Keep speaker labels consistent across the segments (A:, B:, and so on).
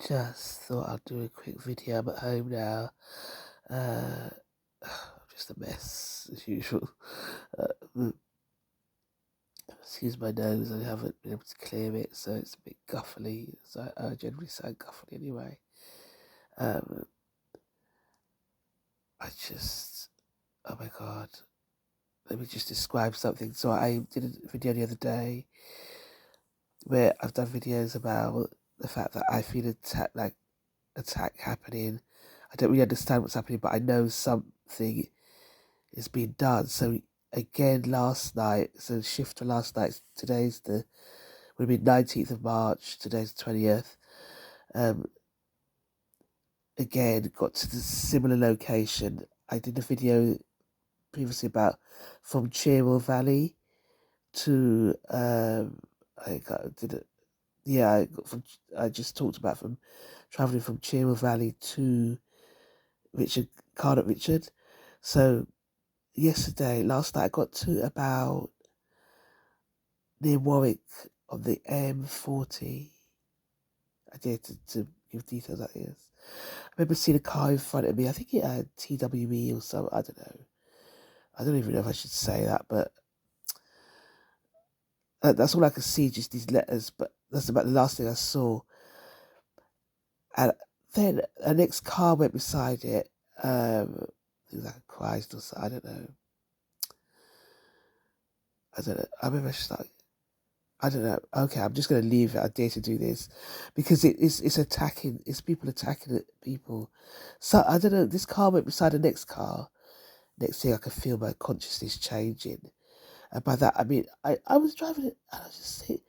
A: Just thought I'd do a quick video. I'm at home now. Uh, just a mess as usual. Excuse my nose. I haven't been able to clear it, so it's a bit guffly. So I generally sound guffly anyway. Um, oh my god. Let me just describe something. So I did a video the other day where I've done videos about the fact that I feel attack happening. I don't really understand what's happening, but I know something is being done. So again, last night, so shift to last night. Today's would have been 19th of March. Today's 20th. Again, got to the similar location. I did a video previously about from Cherwell Valley to I just talked about from travelling from Cherwell Valley to Cardiff Richard. So last night I got to about near Warwick on the M40. I dare to give details like this. I remember seeing a car in front of me. I think it had TWE or something. I don't know. I don't even know if I should say that, but that's all I could see, just these letters. But that's about the last thing I saw. And then a next car went beside it. It was like a Christ or something. I don't know. I remember just like, I don't know. Okay, I'm just going to leave it. I dare to do this because it's attacking. It's people attacking people. So I don't know. This car went beside the next car. Next thing I could feel my consciousness changing. And by that, I mean, I was driving it and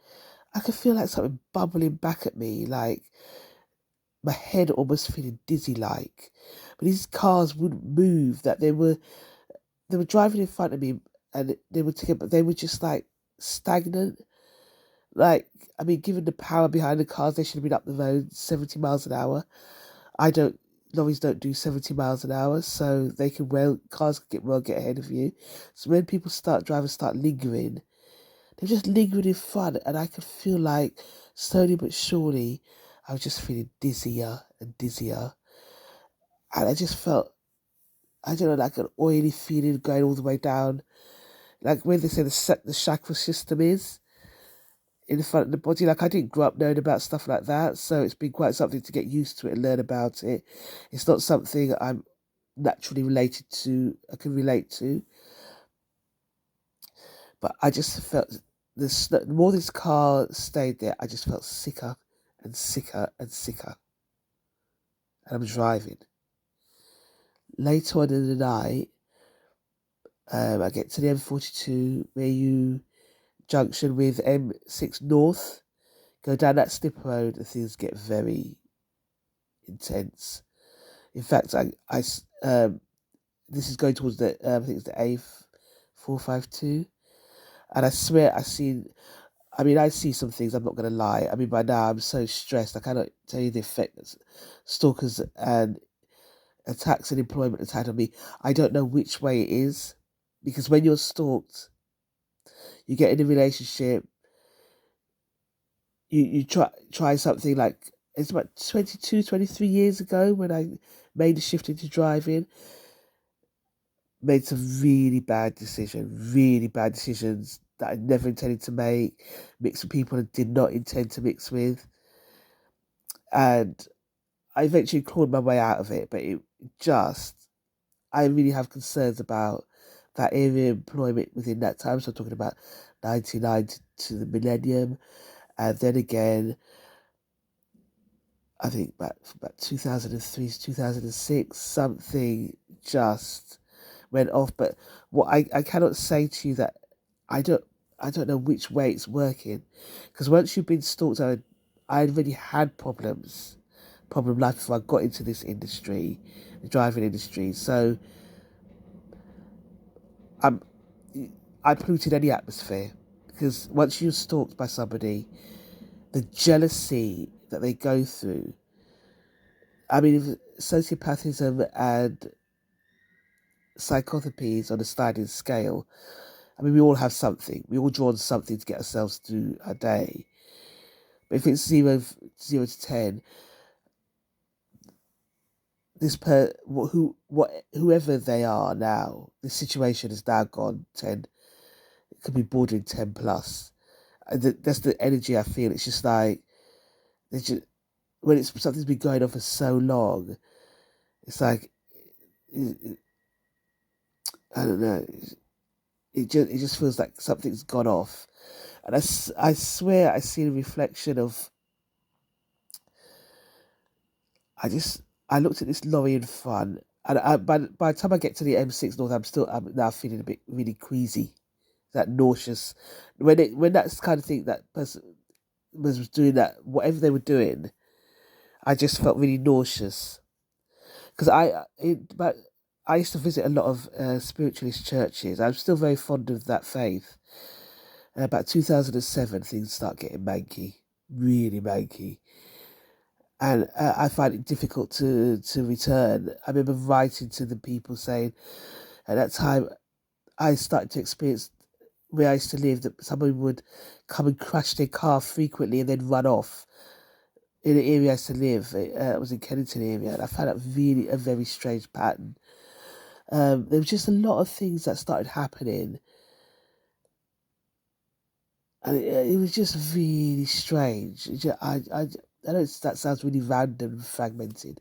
A: I could feel like something bubbling back at me, like my head almost feeling dizzy like. But these cars wouldn't move, that they were driving in front of me and they were just like stagnant. Like, I mean, given the power behind the cars, they should have been up the road 70 miles an hour. Lorries don't do 70 miles an hour, so cars can get ahead of you. So when drivers start lingering, they're just lingering in front, and I could feel like slowly but surely, I was just feeling dizzier and dizzier. And I just felt, I don't know, like an oily feeling going all the way down. Like when they say the chakra system is in the front of the body. Like I didn't grow up knowing about stuff like that, so it's been quite something to get used to it and learn about it. It's not something I'm naturally I can relate to. But I just felt the more this car stayed there, I just felt sicker and sicker and sicker. And I'm driving. Later on in the night, I get to the M42 where you junction with M6 North. Go down that slip road and things get very intense. In fact, this is going towards the I think it's the A452, and I swear I see some things. I'm not going to lie. I mean, by now I'm so stressed. I cannot tell you the effect that stalkers and attacks and employment has had on me. I don't know which way it is, because when you're stalked, you get in a relationship. You try something like, it's about 22, 23 years ago when I made a shift into driving. Made some really bad decisions that I never intended to make, mixed with people I did not intend to mix with. And I eventually clawed my way out of it, but I really have concerns about that area of employment within that time. So I'm talking about 99 to the millennium. And then again, I think about 2003 to 2006, something just went off. But what I cannot say to you that I don't know which way it's working, because once you've been stalked, I already had problem life before I got into this industry, the driving industry. So I polluted any atmosphere, because once you're stalked by somebody, the jealousy that they go through. I mean, sociopathism and psychopathy on a sliding scale. I mean, we all have something. We all draw on something to get ourselves through our day. But if it's zero to 10, whoever they are now, the situation is now gone 10. It could be bordering 10 plus. That's the energy I feel. It's just like it's just when it's something's been going on for so long. It's like I don't know. It just feels like something's gone off, and I swear I see a reflection of. I looked at this lorry in front, and by the time I get to the M6 North, I'm now feeling a bit really queasy, that nauseous. When that's the kind of thing that person was doing, that whatever they were doing, I just felt really nauseous because but I used to visit a lot of spiritualist churches. I'm still very fond of that faith. About 2007, things start getting manky, really manky, and I find it difficult to return. I remember writing to the people saying at that time I started to experience where I used to live that somebody would come and crash their car frequently and then run off. In the area I used to live, it was in Kennington area, and I found that really a very strange pattern. There was just a lot of things that started happening, and it was just really strange. I know that sounds really random and fragmented,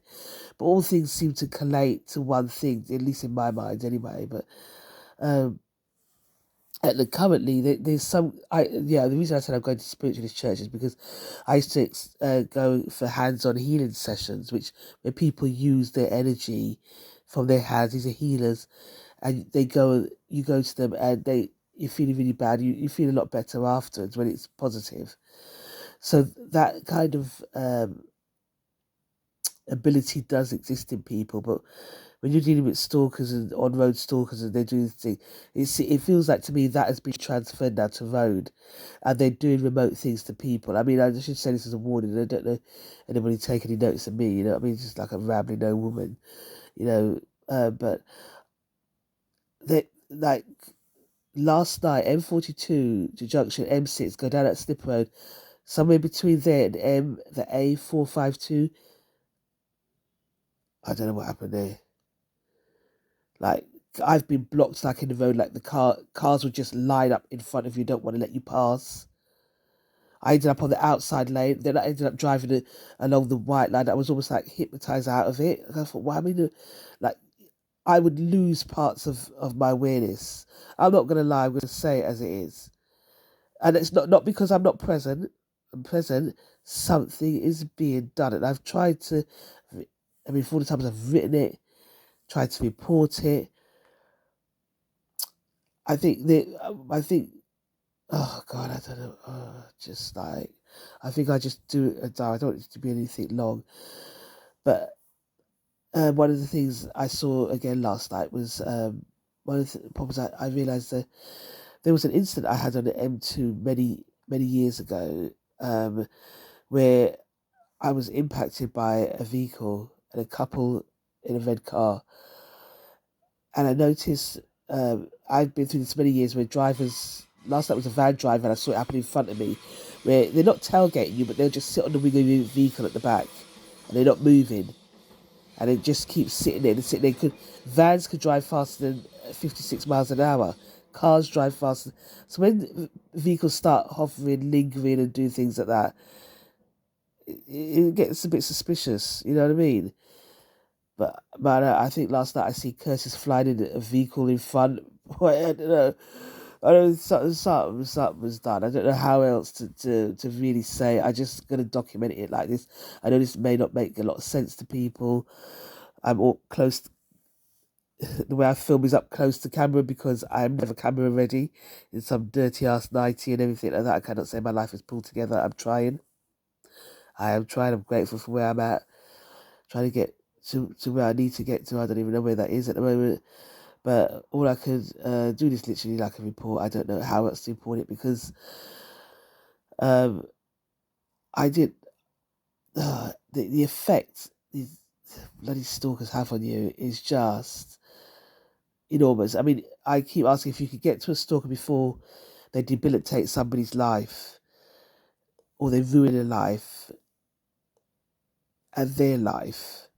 A: but all things seem to collate to one thing, at least in my mind, anyway. But um, currently, there's some. The reason I said I'm going to spiritualist church is because I used to go for hands-on healing sessions, which where people use their energy from their hands. These are healers, and you go to them, and you're feeling really bad. You feel a lot better afterwards when it's positive. So that kind of ability does exist in people, but when you're dealing with stalkers and on-road stalkers and they do this thing, it feels like to me that has been transferred now to road, and they're doing remote things to people. I mean, I should say this as a warning. I don't know anybody take any notice of me. You know, I mean, just like a rambling old woman. You know, but they like last night M42 to junction M6 go down that slip road. Somewhere between there and the A452, I don't know what happened there. Like I've been blocked like in the road, like cars would just line up in front of you, don't want to let you pass. I ended up on the outside lane, then I ended up driving along the white line. I was almost like hypnotized out of it. And I thought, why am I like I would lose parts of my awareness. I'm not gonna lie, I'm gonna say it as it is. And it's not because I'm not present. I'm present. Something is being done, and I've tried to. I mean, for all the times I've written it, tried to report it. I think that I think. Oh God, I don't know. Just like I think I just do a diary. I don't want it to be anything long, but one of the things I saw again last night was one of the problems I realised that there was an incident I had on the M2 many years ago, where I was impacted by a vehicle and a couple in a red car, and I noticed I've been through this many years where drivers. Last night was a van driver, and I saw it happen in front of me, where they're not tailgating you, but they'll just sit on the wing of your vehicle at the back, and they're not moving, and it just keeps sitting there and sitting there. Vans could drive faster than 56 miles an hour. Cars drive faster. So when vehicles start hovering, lingering, and do things like that, it gets a bit suspicious. You know what I mean? But I think last night I see Curtis flying in a vehicle in front. I don't know. I know something was done. I don't know how else to really say. I just gonna document it like this. I know this may not make a lot of sense to people. I'm all close. The way I film is up close to camera because I'm never camera ready. In some dirty ass 90 and everything like that. I cannot say my life is pulled together. I'm trying. I am trying. I'm grateful for where I'm at. Trying to get to where I need to get to. I don't even know where that is at the moment. But all I could do is literally like a report. I don't know how else to report it because I did the effect these bloody stalkers have on you is just enormous. I mean, I keep asking if you could get to a stalker before they debilitate somebody's life or they ruin a life and their life.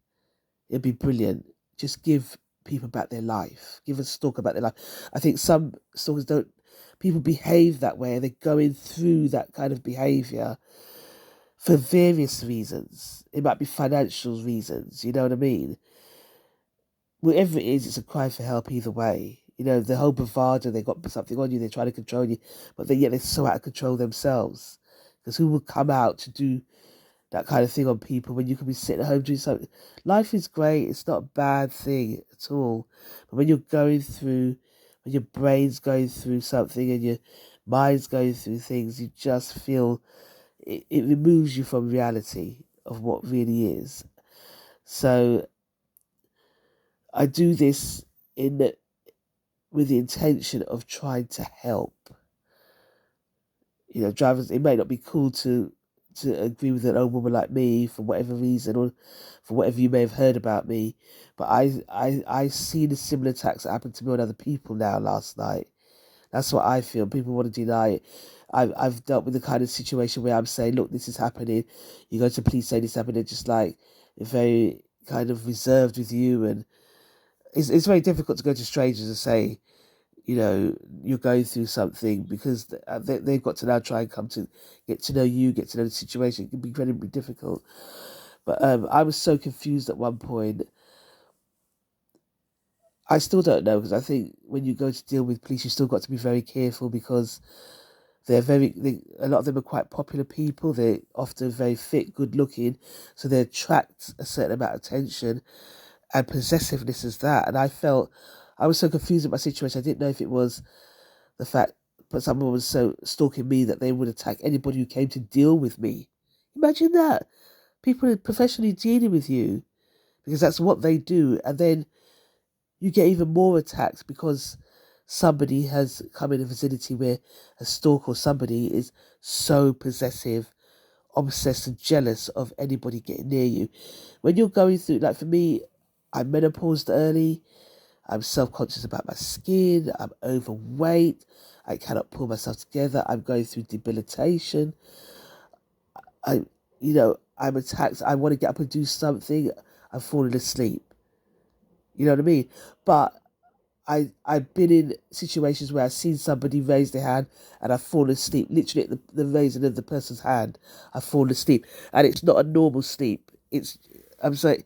A: It'd be brilliant. Just give people back their life. Give a stalker back their life. I think some stalkers don't. People behave that way. They're going through that kind of behaviour for various reasons. It might be financial reasons. You know what I mean? Whatever it is, it's a cry for help either way. You know, the whole bravado, they got something on you, they're trying to control you, but yet they're so out of control themselves. Because who will come out to do that kind of thing on people when you can be sitting at home doing something? Life is great, it's not a bad thing at all. But when you're going through, when your brain's going through something and your mind's going through things, you just feel it removes you from reality of what really is. So I do this with the intention of trying to help. You know, drivers, it may not be cool to agree with an old woman like me for whatever reason, or for whatever you may have heard about me, but I seen a similar attacks that happened to me on other people now last night. That's what I feel. People want to deny it. I've dealt with the kind of situation where I'm saying, look, this is happening. You go to police saying this happening, they're just like very kind of reserved with you, and it's very difficult to go to strangers and say, you know, you're going through something, because they've got to now try and come to get to know you, get to know the situation. It can be incredibly difficult. But I was so confused at one point. I still don't know, because I think when you go to deal with police, you still got to be very careful, because a lot of them are quite popular people. They're often very fit, good looking, so they attract a certain amount of attention and possessiveness as that. And I was so confused at my situation. I didn't know if it was the fact that someone was so stalking me that they would attack anybody who came to deal with me. Imagine that. People are professionally dealing with you because that's what they do. And then you get even more attacks because somebody has come in a vicinity where a stalker or somebody is so possessive, obsessed and jealous of anybody getting near you. When you're going through, like for me, I'm menopaused early. I'm self-conscious about my skin. I'm overweight. I cannot pull myself together. I'm going through debilitation. I'm attacked. I want to get up and do something. I'm falling asleep. You know what I mean? But I've been in situations where I've seen somebody raise their hand and I've fallen asleep. Literally at the raising of the person's hand, I've fallen asleep. And it's not a normal sleep. I'm sorry,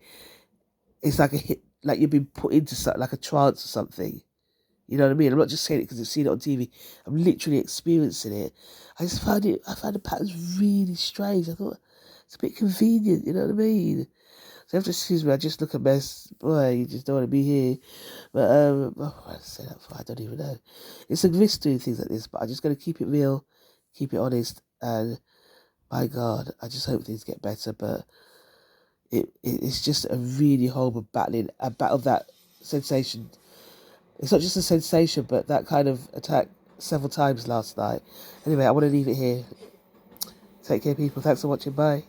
A: it's like a hit, like you've been put into something, like a trance or something. You know what I mean? I'm not just saying it because I've seen it on TV. I'm literally experiencing it. I found the patterns really strange. I thought, it's a bit convenient, you know what I mean? So you have to excuse me, I just look a mess. Boy, you just don't want to be here. But, I say that for, I don't even know. It's a risk doing things like this, but I'm just going to keep it real, keep it honest, and my God, I just hope things get better. But it's just a really horrible a battle of that sensation. It's not just a sensation, but that kind of attack several times last night. Anyway, I want to leave it here. Take care, people. Thanks for watching. Bye.